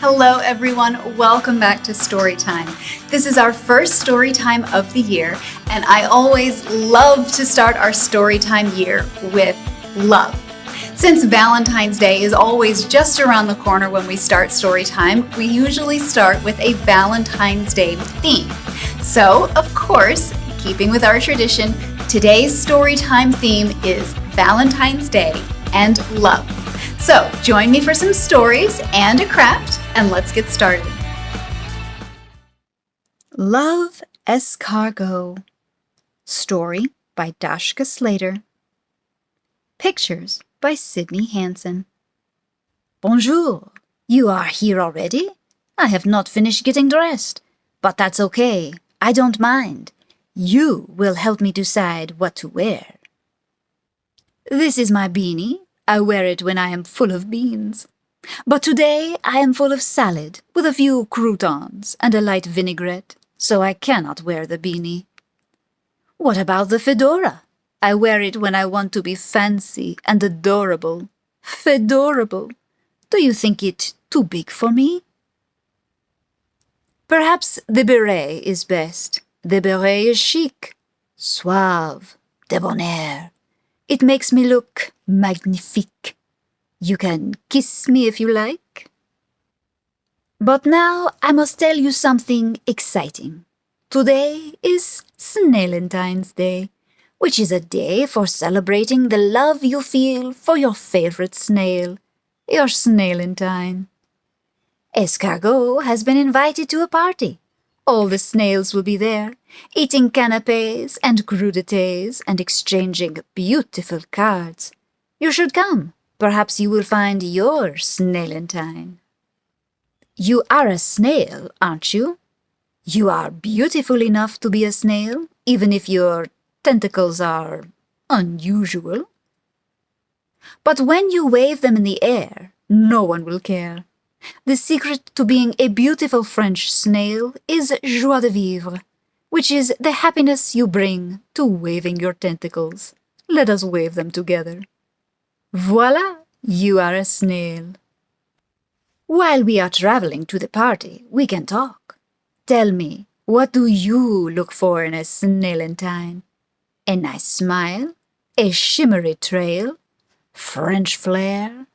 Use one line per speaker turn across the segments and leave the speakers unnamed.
Hello, everyone. Welcome back to Storytime. This is our first Storytime of the year, and I always love to start our Storytime year with love. Since Valentine's Day is always just around the corner when we start Storytime, we usually start with a Valentine's Day theme. So, of course, keeping with our tradition, today's Storytime theme is Valentine's Day and love. So, join me for some stories and a craft, and let's get started. Love, Escargot. Story by Dashka Slater. Pictures by Sydney Hansen.
Bonjour. You are here already? I have not finished getting dressed, but that's okay. I don't mind. You will help me decide what to wear. This is my beanie. I wear it when I am full of beans. But today I am full of salad, with a few croutons and a light vinaigrette, so I cannot wear the beanie. What about the fedora? I wear it when I want to be fancy and adorable. Fedorable. Do you think it too big for me? Perhaps the beret is best. The beret is chic, suave, debonair. It makes me look magnifique. You can kiss me if you like. But now I must tell you something exciting. Today is Valentine's Day, which is a day for celebrating the love you feel for your favorite snail, your Valentine. Escargot has been invited to a party. All the snails will be there, eating canapés and crudités and exchanging beautiful cards. You should come. Perhaps you will find your Valentine. You are a snail, aren't you? You are beautiful enough to be a snail, even if your tentacles are unusual. But when you wave them in the air, no one will care. The secret to being a beautiful French snail is joie de vivre, which is the happiness you bring to waving your tentacles. Let us wave them together. Voila, you are a snail. While we are traveling to the party, we can talk. Tell me, what do you look for in a Valentine? A nice smile? A shimmery trail? French flair?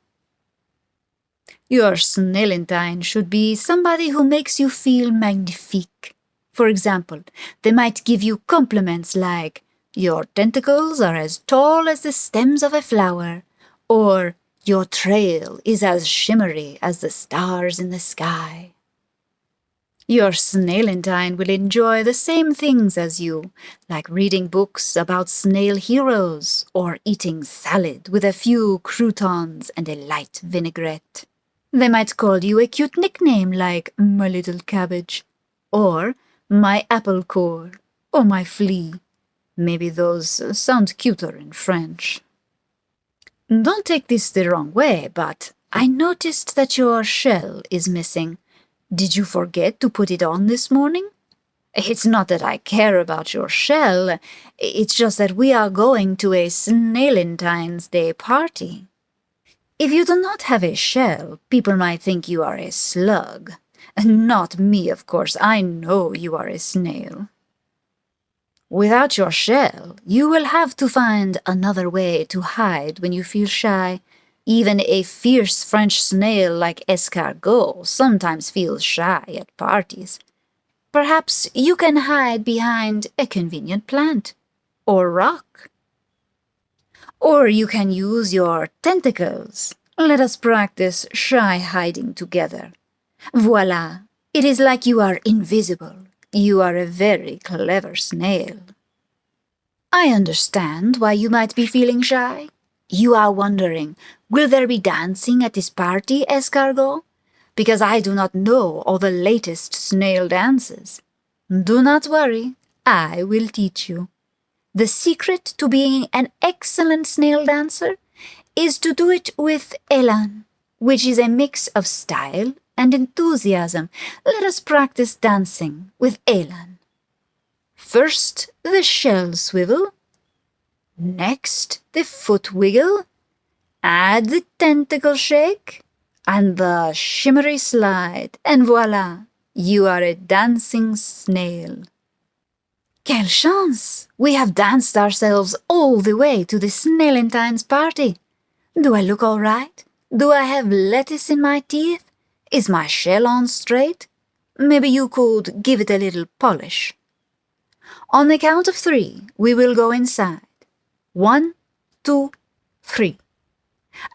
Your Valentine should be somebody who makes you feel magnifique. For example, they might give you compliments like, "Your tentacles are as tall as the stems of a flower," or "Your trail is as shimmery as the stars in the sky." Your Valentine will enjoy the same things as you, like reading books about snail heroes or eating salad with a few croutons and a light vinaigrette. They might call you a cute nickname like "my little cabbage," or "my apple core," or "my flea." Maybe those sound cuter in French. Don't take this the wrong way, but I noticed that your shell is missing. Did you forget to put it on this morning? It's not that I care about your shell, it's just that we are going to a Valentine's Day party. If you do not have a shell, people might think you are a slug. Not me, of course. I know you are a snail. Without your shell, you will have to find another way to hide when you feel shy. Even a fierce French snail like Escargot sometimes feels shy at parties. Perhaps you can hide behind a convenient plant or rock. Or you can use your tentacles. Let us practice shy hiding together. Voila! It is like you are invisible. You are a very clever snail. I understand why you might be feeling shy. You are wondering, will there be dancing at this party, Escargot? Because I do not know all the latest snail dances. Do not worry, I will teach you. The secret to being an excellent snail dancer is to do it with élan, which is a mix of style and enthusiasm. Let us practice dancing with élan. First, the shell swivel. Next, the foot wiggle. Add the tentacle shake. and the shimmery slide, and voila, you are a dancing snail. Quelle chance! We have danced ourselves all the way to the Valentine's party. Do I look all right? Do I have lettuce in my teeth? Is my shell on straight? Maybe you could give it a little polish. On the count of 3, we will go inside. 1, 2, 3.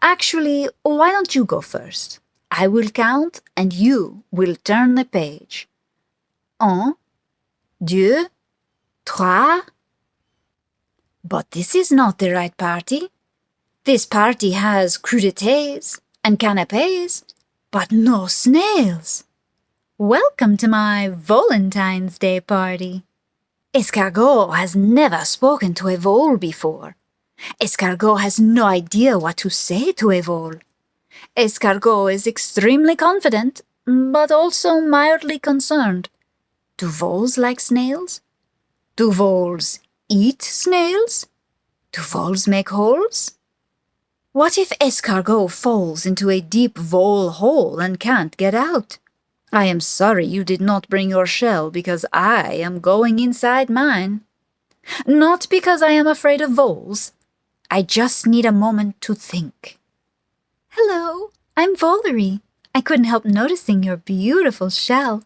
Actually, why don't you go first? I will count and you will turn the page. 1, 2, 3. But this is not the right party. This party has crudités and canapés, but no snails. Welcome to my Valentine's Day party. Escargot has never spoken to a vole before. Escargot has no idea what to say to a vole. Escargot is extremely confident, but also mildly concerned. Do voles like snails? Do voles eat snails? Do voles make holes? What if Escargot falls into a deep vole hole and can't get out? I am sorry you did not bring your shell because I am going inside mine. Not because I am afraid of voles. I just need a moment to think. Hello, I'm Volery. I couldn't help noticing your beautiful shell.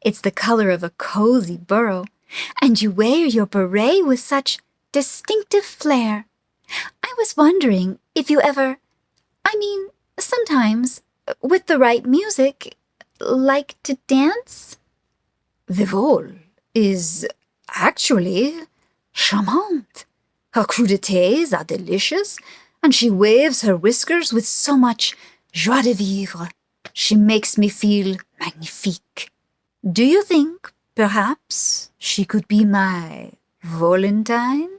It's the color of a cozy burrow, and you wear your beret with such distinctive flair. I was wondering if you ever, sometimes, with the right music, like to dance? The vole is actually charmante. Her crudités are delicious, and she waves her whiskers with so much joie de vivre. She makes me feel magnifique. Do you think, perhaps, she could be my Valentine?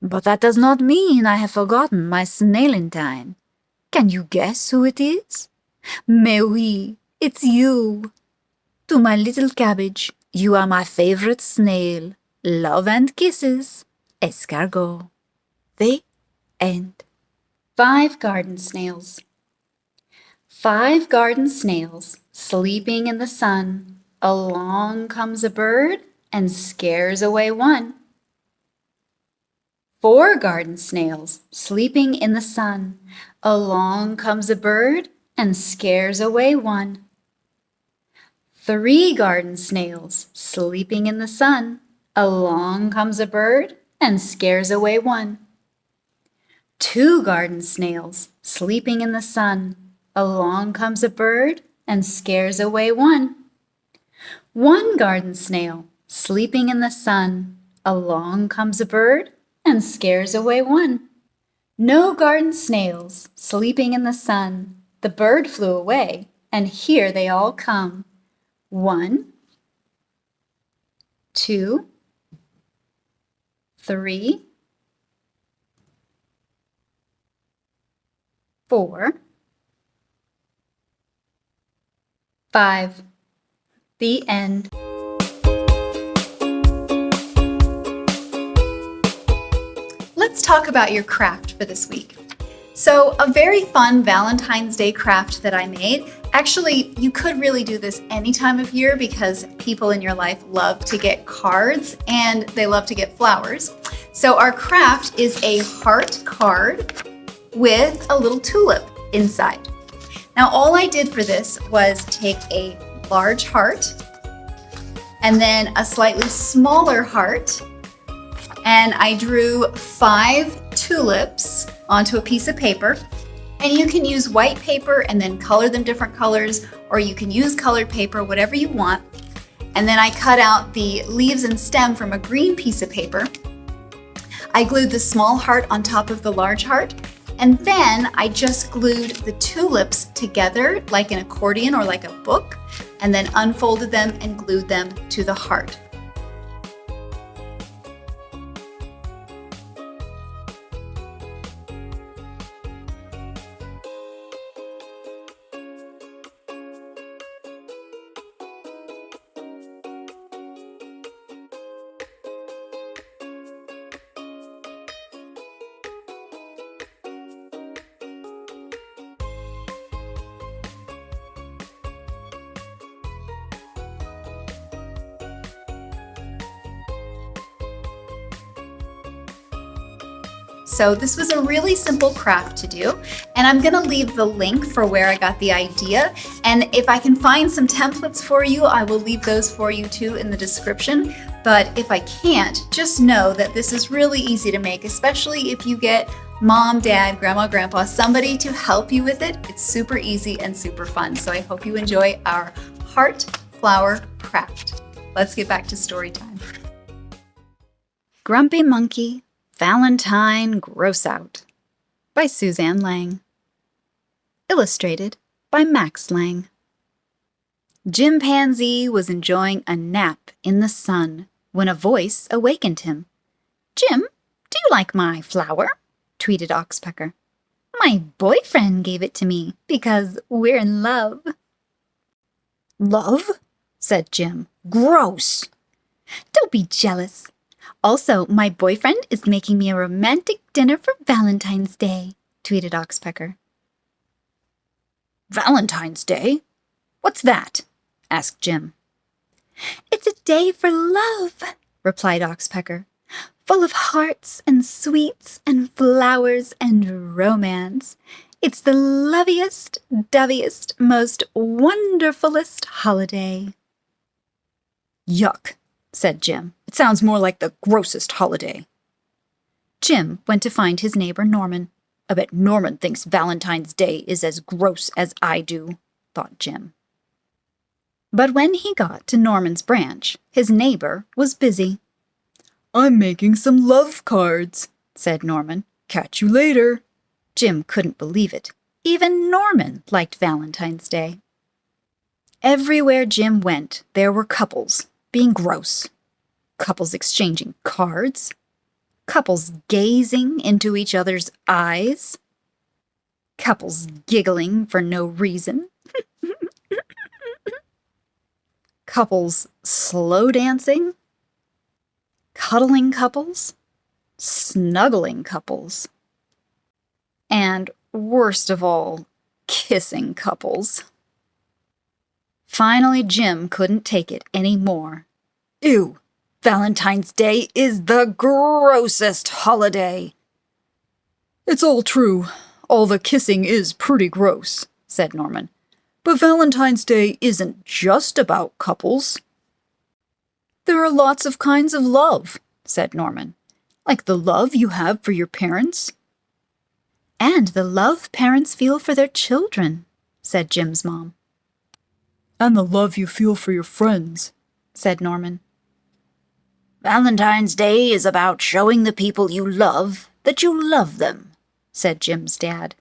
But that does not mean I have forgotten my Snailentine. Can you guess who it is? Mais oui, it's you. To my little cabbage, you are my favorite snail. Love and kisses, Escargot. The end.
5 garden snails. 5 garden snails sleeping in the sun. Along comes a bird and scares away one. 4 garden snails sleeping in the sun. Along comes a bird and scares away one. 3 garden snails sleeping in the sun. Along comes a bird and scares away one. 2 garden snails sleeping in the sun. Along comes a bird and scares away one. 1 garden snail sleeping in the sun. Along comes a bird and scares away one. No garden snails sleeping in the sun. The bird flew away, and here they all come. 1, 2, 3, 4, 5. The end. Let's talk about your craft for this week. So, a very fun Valentine's Day craft that I made. Actually, you could really do this any time of year because people in your life love to get cards and they love to get flowers. So our craft is a heart card with a little tulip inside. Now, all I did for this was take a large heart and then a slightly smaller heart, and I drew 5 tulips onto a piece of paper. And you can use white paper and then color them different colors, or you can use colored paper, whatever you want. And then I cut out the leaves and stem from a green piece of paper. I glued the small heart on top of the large heart, and then I just glued the tulips together like an accordion or like a book, and then unfolded them and glued them to the heart. So this was a really simple craft to do, and I'm gonna leave the link for where I got the idea. And if I can find some templates for you, I will leave those for you too in the description. But if I can't, just know that this is really easy to make, especially if you get mom, dad, grandma, grandpa, somebody to help you with it. It's super easy and super fun. So I hope you enjoy our heart flower craft. Let's get back to story time.
Grumpy Monkey, Valentine, Gross Out by Suzanne Lang. Illustrated by Max Lang. Chimpanzee was enjoying a nap in the sun when a voice awakened him. "Jim, do you like my flower?" tweeted Oxpecker. "My boyfriend gave it to me because we're in love." "Love?" said Jim. "Gross." "Don't be jealous. Also, my boyfriend is making me a romantic dinner for Valentine's Day," tweeted Oxpecker. "Valentine's Day? What's that?" asked Jim. "It's a day for love," replied Oxpecker, "full of hearts and sweets and flowers and romance. It's the loviest, doviest, most wonderfulest holiday." "Yuck," said Jim. "It sounds more like the grossest holiday." Jim went to find his neighbor Norman. "I bet Norman thinks Valentine's Day is as gross as I do," thought Jim. But when he got to Norman's branch, his neighbor was busy. "I'm making some love cards," said Norman. "Catch you later." Jim couldn't believe it. Even Norman liked Valentine's Day. Everywhere Jim went, there were couples being gross, couples exchanging cards, couples gazing into each other's eyes, couples giggling for no reason, couples slow dancing, cuddling couples, snuggling couples, and worst of all, kissing couples. Finally, Jim couldn't take it any more. "Ew, Valentine's Day is the grossest holiday." "It's all true. All the kissing is pretty gross," said Norman. "But Valentine's Day isn't just about couples." "There are lots of kinds of love," said Norman, "like the love you have for your parents." "And the love parents feel for their children," said Jim's mom. "And the love you feel for your friends," said Norman. "Valentine's Day is about showing the people you love that you love them," said Jim's dad.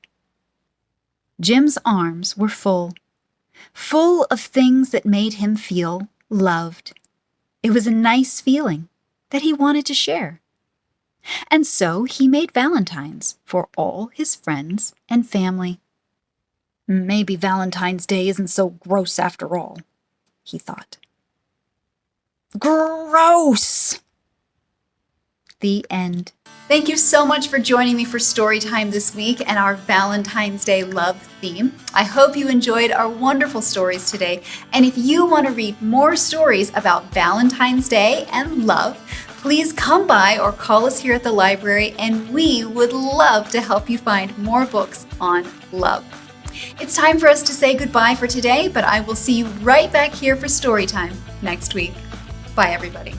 Jim's arms were full of things that made him feel loved. It was a nice feeling that he wanted to share. And so he made Valentines for all his friends and family. Maybe Valentine's Day isn't so gross after all, he thought. Gross! The end.
Thank you so much for joining me for Storytime this week and our Valentine's Day love theme. I hope you enjoyed our wonderful stories today. And if you want to read more stories about Valentine's Day and love, please come by or call us here at the library, and we would love to help you find more books on love. It's time for us to say goodbye for today, but I will see you right back here for Storytime next week. Bye, everybody.